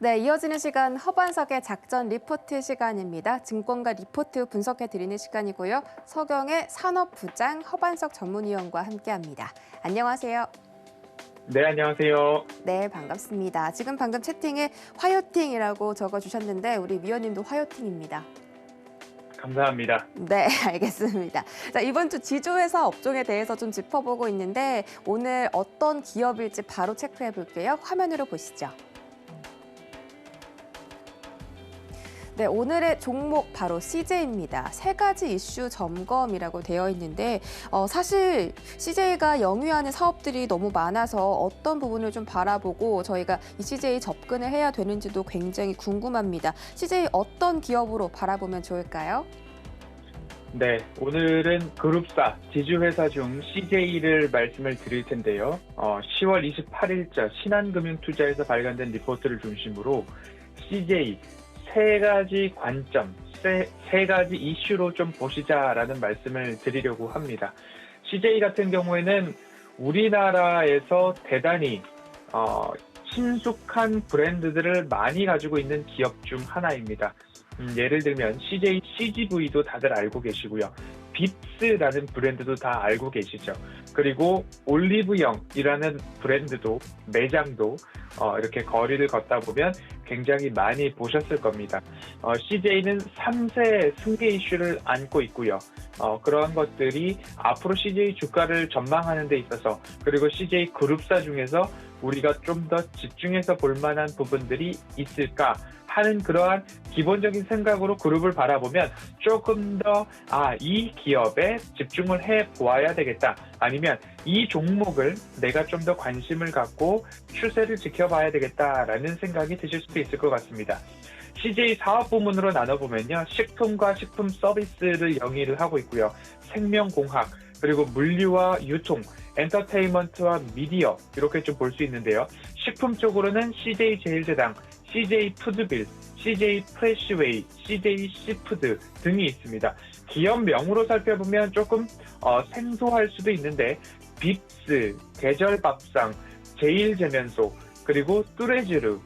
네, 이어지는 시간 허반석의 작전 리포트 시간입니다. 증권가 리포트 분석해 드리는 시간이고요. 서경의 산업부장 허반석 전문위원과 함께합니다. 안녕하세요. 네, 안녕하세요. 네, 반갑습니다. 지금 방금 채팅에 화요팅이라고 적어주셨는데 우리 위원님도 화요팅입니다. 감사합니다. 네, 알겠습니다. 자, 이번 주 지주회사 업종에 대해서 좀 짚어보고 있는데 오늘 어떤 기업일지 바로 체크해 볼게요. 화면으로 보시죠. 네, 오늘의 종목 바로 CJ입니다. 세 가지 이슈 점검이라고 되어 있는데 사실 CJ가 영위하는 사업들이 너무 많아서 어떤 부분을 좀 바라보고 저희가 이 CJ 접근을 해야 되는지도 굉장히 궁금합니다. CJ 어떤 기업으로 바라보면 좋을까요? 네, 오늘은 그룹사 지주회사 중 CJ를 말씀을 드릴 텐데요. 10월 28일자 신한금융투자에서 발간된 리포트를 중심으로 CJ 세 가지 관점, 세 가지 이슈로 좀 보시자라는 말씀을 드리려고 합니다. CJ 같은 경우에는 우리나라에서 대단히 친숙한 브랜드들을 많이 가지고 있는 기업 중 하나입니다. 예를 들면 CJ CGV도 다들 알고 계시고요. 빕스라는 브랜드도 다 알고 계시죠. 그리고 올리브영이라는 브랜드도 매장도 이렇게 거리를 걷다 보면 굉장히 많이 보셨을 겁니다. CJ는 3세 승계 이슈를 안고 있고요. 그러한 것들이 앞으로 CJ 주가를 전망하는 데 있어서 그리고 CJ 그룹사 중에서 우리가 좀 더 집중해서 볼 만한 부분들이 있을까 하는 그러한 기본적인 생각으로 그룹을 바라보면 조금 더 이 기업에 집중을 해 보아야 되겠다. 아니면 이 종목을 내가 좀 더 관심을 갖고 추세를 지켜봐야 되겠다라는 생각이 드실 수도 있을 것 같습니다. CJ 사업 부문으로 나눠보면요. 식품과 식품 서비스를 영위를 하고 있고요. 생명공학, 그리고 물류와 유통, 엔터테인먼트와 미디어 이렇게 좀 볼 수 있는데요. 식품 쪽으로는 CJ 제일제당, CJ 푸드빌, CJ 프레시웨이, CJ 시푸드 등이 있습니다. 기업명으로 살펴보면 조금 생소할 수도 있는데 빕스, 계절밥상, 제일제면소, 그리고 뚜레쥬르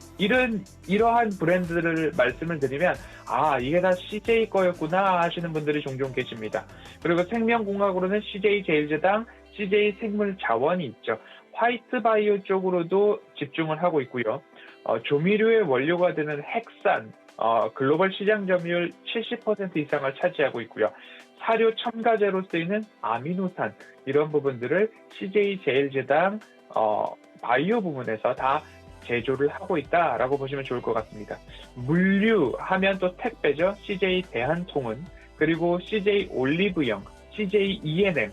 이러한 브랜드를 말씀을 드리면 이게 다 CJ 거였구나 하시는 분들이 종종 계십니다. 그리고 생명공학으로는 CJ 제일제당, CJ 생물자원이 있죠. 화이트바이오 쪽으로도 집중을 하고 있고요. 조미료의 원료가 되는 핵산, 글로벌 시장 점유율 70% 이상을 차지하고 있고요. 사료 첨가제로 쓰이는 아미노산 이런 부분들을 CJ 제일제당 바이오 부문에서 다 제조를 하고 있다라고 보시면 좋을 것 같습니다. 물류 하면 또 택배죠. CJ 대한통운, 그리고 CJ 올리브영, CJ E&M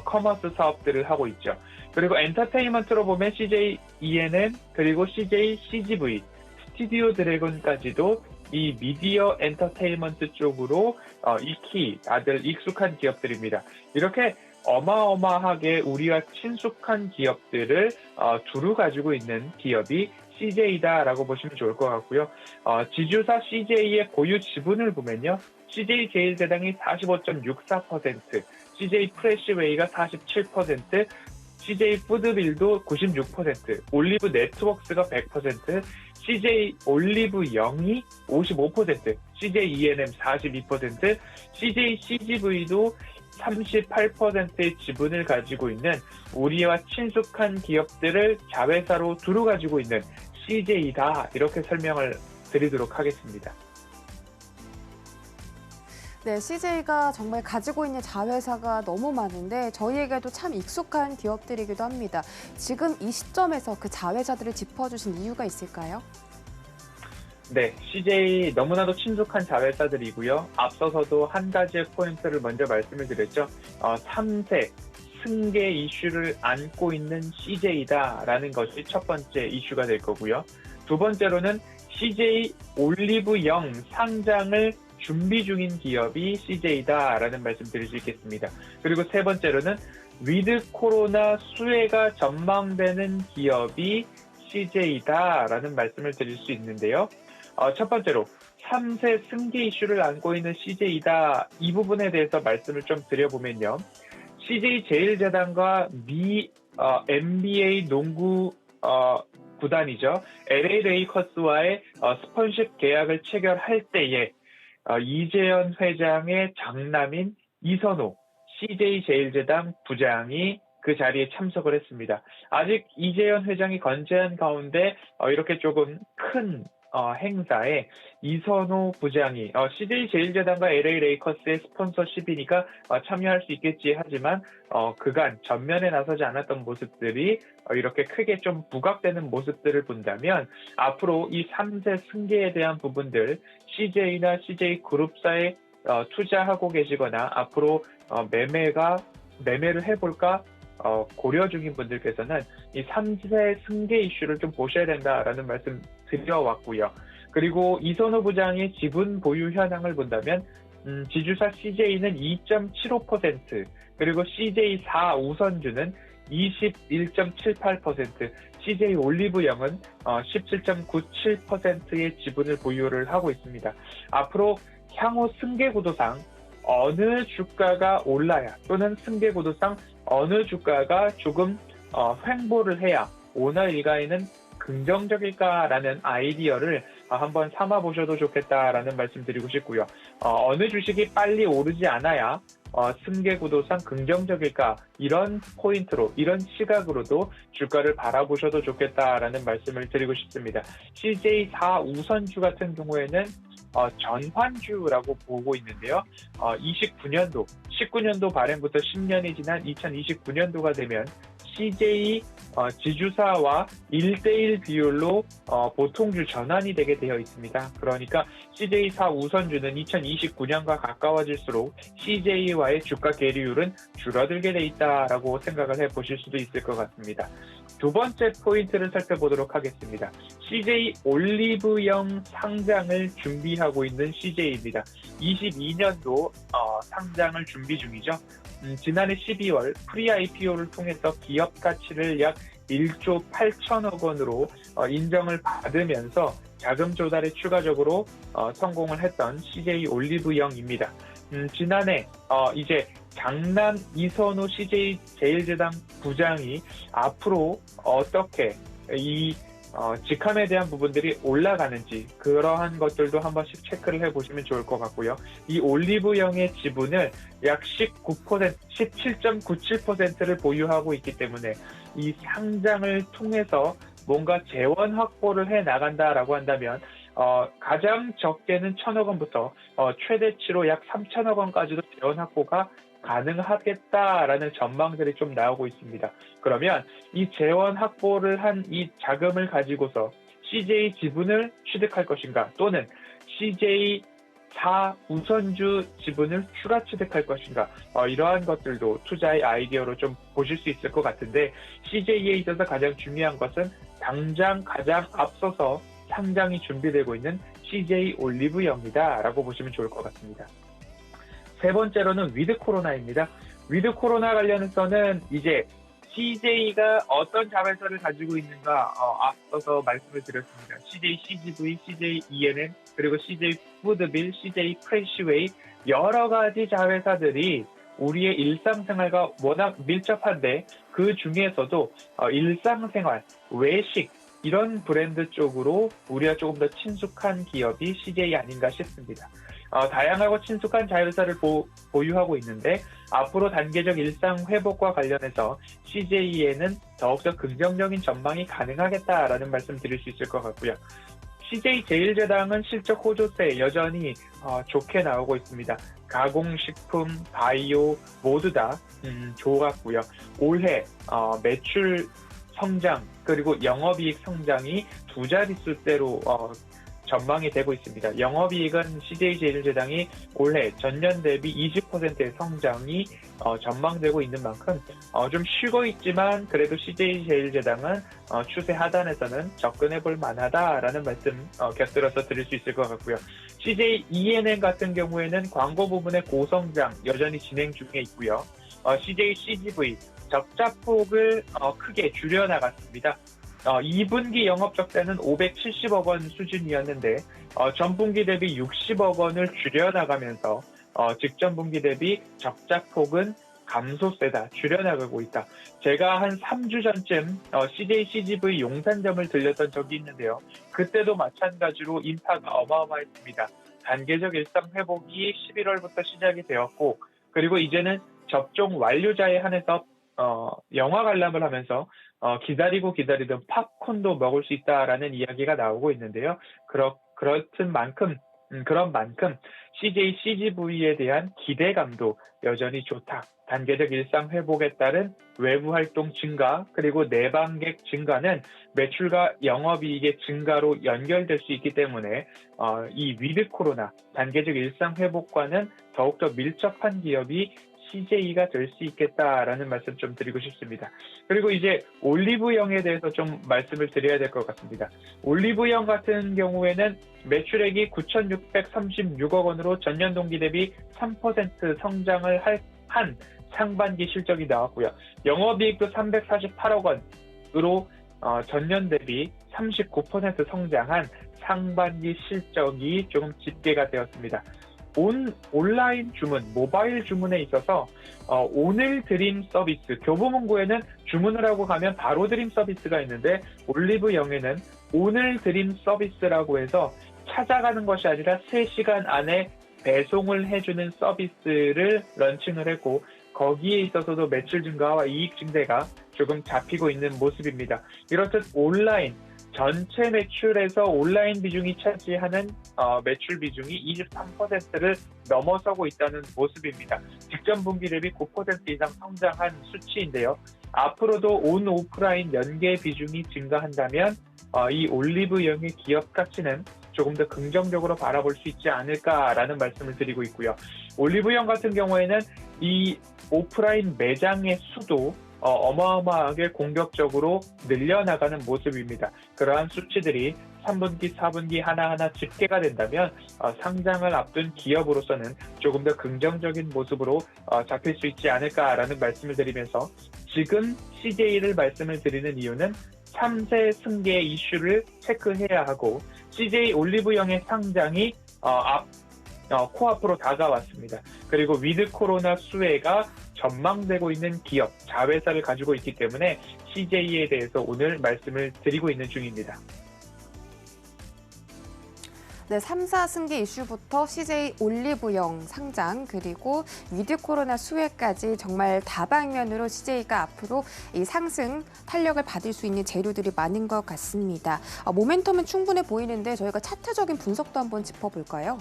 커머스 사업들을 하고 있죠. 그리고 엔터테인먼트로 보면 CJ E&M 그리고 CJ CGV, 스튜디오 드래곤까지도 이 미디어 엔터테인먼트 쪽으로 익히 다들 익숙한 기업들입니다. 이렇게 어마어마하게 우리와 친숙한 기업들을 두루 가지고 있는 기업이 CJ다라고 보시면 좋을 것 같고요. 지주사 CJ의 보유 지분을 보면요. CJ 제일제당이 45.64%, CJ 프레시웨이가 47%, CJ 푸드빌도 96%, 올리브 네트워크스가 100%, CJ 올리브영이 55%, CJ E&M 42%, CJ CGV도 38%의 지분을 가지고 있는 우리와 친숙한 기업들을 자회사로 두루 가지고 있는 CJ다 이렇게 설명을 드리도록 하겠습니다. 네, CJ가 정말 가지고 있는 자회사가 너무 많은데 저희에게도 참 익숙한 기업들이기도 합니다. 지금 이 시점에서 그 자회사들을 짚어주신 이유가 있을까요? 네, CJ 너무나도 친숙한 자회사들이고요. 앞서서도 한 가지의 포인트를 먼저 말씀을 드렸죠. 3세 승계 이슈를 안고 있는 CJ다라는 것이 첫 번째 이슈가 될 거고요. 두 번째로는 CJ 올리브영 상장을 준비 중인 기업이 CJ다라는 말씀 드릴 수 있겠습니다. 그리고 세 번째로는 위드 코로나 수혜가 전망되는 기업이 CJ다라는 말씀을 드릴 수 있는데요. 첫 번째로 3세 승계 이슈를 안고 있는 CJ다 이 부분에 대해서 말씀을 좀 드려보면요. CJ 제일제당과 NBA 농구 구단이죠. LA 레이커스와의 스폰십 계약을 체결할 때에 이재현 회장의 장남인 이선호 CJ 제일제당 부장이 그 자리에 참석을 했습니다. 아직 이재현 회장이 건재한 가운데 이렇게 조금 큰 행사에 이선호 부장이 CJ 제일제당과 LA 레이커스의 스폰서십이니까 참여할 수 있겠지 하지만 그간 전면에 나서지 않았던 모습들이 이렇게 크게 좀 부각되는 모습들을 본다면 앞으로 이 3세 승계에 대한 부분들 CJ나 CJ 그룹사에 투자하고 계시거나 앞으로 매매를 해볼까 고려 중인 분들께서는 이 3세 승계 이슈를 좀 보셔야 된다라는 말씀 드려왔고요. 그리고 이선호 부장의 지분 보유 현황을 본다면 지주사 CJ는 2.75%, 그리고 CJ4 우선주는 21.78%, CJ 올리브영은 17.97%의 지분을 보유를 하고 있습니다. 앞으로 향후 승계구도상 어느 주가가 올라야 또는 승계구도상 어느 주가가 조금 횡보를 해야 오늘 일가에는 긍정적일까라는 아이디어를 한번 삼아보셔도 좋겠다라는 말씀 드리고 싶고요. 어느 주식이 빨리 오르지 않아야 승계구도상 긍정적일까, 이런 포인트로, 이런 시각으로도 주가를 바라보셔도 좋겠다라는 말씀을 드리고 싶습니다. CJ4 우선주 같은 경우에는 전환주라고 보고 있는데요. 19년도 발행부터 10년이 지난 2029년도가 되면 CJ 지주사와 1대1 비율로 보통주 전환이 되게 되어 있습니다. 그러니까 CJ4 우선주는 2029년과 가까워질수록 CJ와의 주가 계류율은 줄어들게 돼 있다라고 생각을 해보실 수도 있을 것 같습니다. 두 번째 포인트를 살펴보도록 하겠습니다. CJ 올리브영 상장을 준비하고 있는 CJ입니다. 22년도 상장을 준비 중이죠. 지난해 12월 프리-IPO를 통해서 기업 가치를 약 1조 8천억 원으로 인정을 받으면서 자금 조달에 추가적으로 성공을 했던 CJ 올리브영입니다. 지난해 이제 장남 이선호 CJ 제일제당 부장이 앞으로 어떻게 이 직함에 대한 부분들이 올라가는지 그러한 것들도 한 번씩 체크를 해보시면 좋을 것 같고요. 이 올리브영의 지분을 약 17.97%를 보유하고 있기 때문에 이 상장을 통해서 뭔가 재원 확보를 해 나간다라고 한다면 가장 적게는 1,000억 원부터 최대치로 약 3,000억 원까지도 재원 확보가 가능하겠다라는 전망들이 좀 나오고 있습니다. 그러면 이 재원 확보를 한 이 자금을 가지고서 CJ 지분을 취득할 것인가, 또는 CJ 4 우선주 지분을 추가 취득할 것인가, 이러한 것들도 투자의 아이디어로 좀 보실 수 있을 것 같은데, CJ에 있어서 가장 중요한 것은 당장 가장 앞서서 상장이 준비되고 있는 CJ 올리브영이다라고 보시면 좋을 것 같습니다. 세 번째로는 위드 코로나입니다. 위드 코로나 관련해서는 이제 CJ가 어떤 자회사를 가지고 있는가 앞서서 말씀을 드렸습니다. CJ CGV, CJ ENM, 그리고 CJ 푸드빌, CJ 프레시웨이, 여러 가지 자회사들이 우리의 일상생활과 워낙 밀접한데 그 중에서도 일상생활, 외식, 이런 브랜드 쪽으로 우리가 조금 더 친숙한 기업이 CJ 아닌가 싶습니다. 다양하고 친숙한 자회사를 보유하고 있는데 앞으로 단계적 일상 회복과 관련해서 CJ에는 더욱더 긍정적인 전망이 가능하겠다라는 말씀 드릴 수 있을 것 같고요. CJ 제일제당은 실적 호조세 여전히 좋게 나오고 있습니다. 가공식품, 바이오 모두 다 좋았고요. 올해 매출 성장 그리고 영업이익 성장이 두 자릿수대로 전망이 되고 있습니다. 영업이익은 CJ 제일제당이 올해 전년 대비 20%의 성장이 전망되고 있는 만큼 좀 쉬고 있지만 그래도 CJ 제일제당은 추세 하단에서는 접근해 볼 만하다라는 말씀 곁들여서 드릴 수 있을 것 같고요. CJ ENM 같은 경우에는 광고 부분의 고성장 여전히 진행 중에 있고요. CJ CGV 적자폭을 크게 줄여나갔습니다. 2분기 영업적자는 570억 원 수준이었는데 전분기 대비 60억 원을 줄여나가면서 직전분기 대비 적자폭은 감소세다, 줄여나가고 있다. 제가 한 3주 전쯤 CJ CGV 용산점을 들렸던 적이 있는데요. 그때도 마찬가지로 인파가 어마어마했습니다. 단계적 일상 회복이 11월부터 시작이 되었고, 그리고 이제는 접종 완료자에 한해서 영화 관람을 하면서 기다리고 기다리던 팝콘도 먹을 수 있다라는 이야기가 나오고 있는데요. 그런 만큼 CJ CGV에 대한 기대감도 여전히 좋다. 단계적 일상 회복에 따른 외부 활동 증가 그리고 내방객 증가는 매출과 영업이익의 증가로 연결될 수 있기 때문에 이 위드 코로나 단계적 일상 회복과는 더욱더 밀접한 기업이 CJ가 될 수 있겠다라는 말씀 좀 드리고 싶습니다. 그리고 이제 올리브영에 대해서 좀 말씀을 드려야 될 것 같습니다. 올리브영 같은 경우에는 매출액이 9,636억 원으로 전년 동기 대비 3% 성장을 한 상반기 실적이 나왔고요. 영업이익도 348억 원으로 전년 대비 39% 성장한 상반기 실적이 조금 집계가 되었습니다. 온라인 주문, 모바일 주문에 있어서 오늘 드림 서비스, 교보문고에는 주문을 하고 가면 바로 드림 서비스가 있는데 올리브영에는 오늘 드림 서비스라고 해서 찾아가는 것이 아니라 3시간 안에 배송을 해주는 서비스를 런칭을 했고 거기에 있어서도 매출 증가와 이익 증대가 조금 잡히고 있는 모습입니다. 이렇듯 온라인, 전체 매출에서 온라인 비중이 차지하는 매출 비중이 23%를 넘어서고 있다는 모습입니다. 직전 분기 대비 9% 이상 성장한 수치인데요. 앞으로도 온 오프라인 연계 비중이 증가한다면 이 올리브영의 기업 가치는 조금 더 긍정적으로 바라볼 수 있지 않을까라는 말씀을 드리고 있고요. 올리브영 같은 경우에는 이 오프라인 매장의 수도 어마어마하게 공격적으로 늘려나가는 모습입니다. 그러한 수치들이 3분기, 4분기 하나하나 집계가 된다면 상장을 앞둔 기업으로서는 조금 더 긍정적인 모습으로 잡힐 수 있지 않을까라는 말씀을 드리면서 지금 CJ를 말씀을 드리는 이유는 3세 승계 이슈를 체크해야 하고 CJ 올리브영의 상장이 코앞으로 다가왔습니다. 그리고 위드 코로나 수혜가 전망되고 있는 기업, 자회사를 가지고 있기 때문에 CJ에 대해서 오늘 말씀을 드리고 있는 중입니다. 네, 3사 승계 이슈부터 CJ 올리브영 상장 그리고 위드 코로나 수혜까지 정말 다방면으로 CJ가 앞으로 이 상승 탄력을 받을 수 있는 재료들이 많은 것 같습니다. 모멘텀은 충분해 보이는데 저희가 차트적인 분석도 한번 짚어볼까요?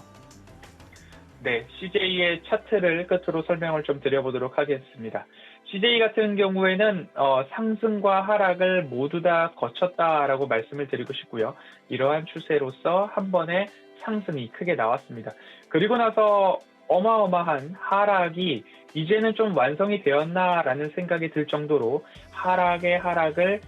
네, CJ의 차트를 끝으로 설명을 좀 드려보도록 하겠습니다. CJ 같은 경우에는 상승과 하락을 모두 다 거쳤다라고 말씀을 드리고 싶고요. 이러한 추세로서 한 번에 상승이 크게 나왔습니다. 그리고 나서 어마어마한 하락이 이제는 좀 완성이 되었나라는 생각이 들 정도로 하락의 하락을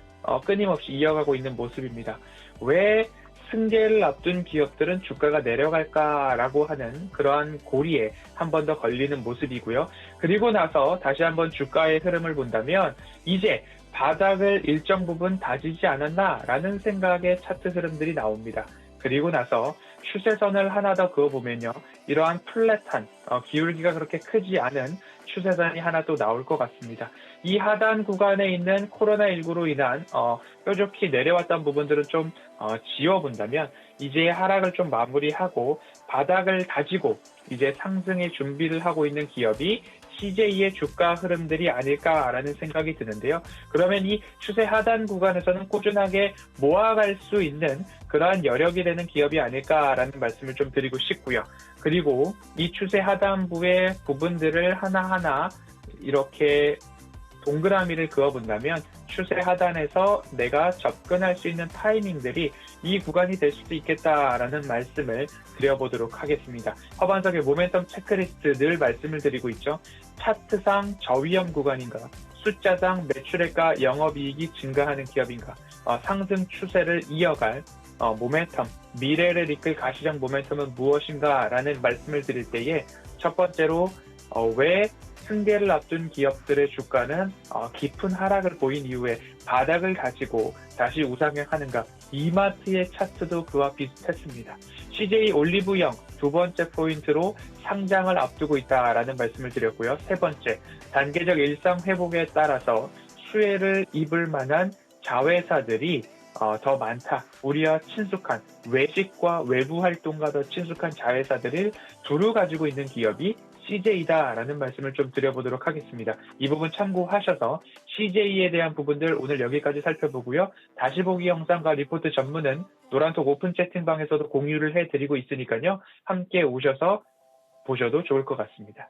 끊임없이 이어가고 있는 모습입니다. 왜 승계를 앞둔 기업들은 주가가 내려갈까라고 하는 그러한 고리에 한 번 더 걸리는 모습이고요. 그리고 나서 다시 한번 주가의 흐름을 본다면 이제 바닥을 일정 부분 다지지 않았나라는 생각의 차트 흐름들이 나옵니다. 그리고 나서 추세선을 하나 더 그어보면요. 이러한 플랫한 기울기가 그렇게 크지 않은 추세선이 하나 또 나올 것 같습니다. 이 하단 구간에 있는 코로나19로 인한 뾰족히 내려왔던 부분들은 좀 지워본다면 이제 하락을 좀 마무리하고 바닥을 다지고 이제 상승의 준비를 하고 있는 기업이 CJ의 주가 흐름들이 아닐까라는 생각이 드는데요. 그러면 이 추세 하단 구간에서는 꾸준하게 모아갈 수 있는 그러한 여력이 되는 기업이 아닐까라는 말씀을 좀 드리고 싶고요. 그리고 이 추세 하단부의 부분들을 하나하나 이렇게 동그라미를 그어본다면 추세 하단에서 내가 접근할 수 있는 타이밍들이 이 구간이 될 수도 있겠다라는 말씀을 드려보도록 하겠습니다. 허반석의 모멘텀 체크리스트 늘 말씀을 드리고 있죠. 차트상 저위험 구간인가, 숫자상 매출액과 영업이익이 증가하는 기업인가, 상승 추세를 이어갈 모멘텀, 미래를 이끌 가시적 모멘텀은 무엇인가라는 말씀을 드릴 때에 첫 번째로 왜 승계를 앞둔 기업들의 주가는 깊은 하락을 보인 이후에 바닥을 가지고 다시 우상향하는가, 이마트의 차트도 그와 비슷했습니다. CJ 올리브영 두 번째 포인트로 상장을 앞두고 있다라는 말씀을 드렸고요. 세 번째, 단계적 일상 회복에 따라서 수혜를 입을 만한 자회사들이 더 많다. 우리와 친숙한 외식과 외부 활동과 더 친숙한 자회사들을 두루 가지고 있는 기업이 CJ다라는 말씀을 좀 드려보도록 하겠습니다. 이 부분 참고하셔서 CJ에 대한 부분들 오늘 여기까지 살펴보고요. 다시 보기 영상과 리포트 전문은 노란톡 오픈 채팅방에서도 공유를 해드리고 있으니까요. 함께 오셔서 보셔도 좋을 것 같습니다.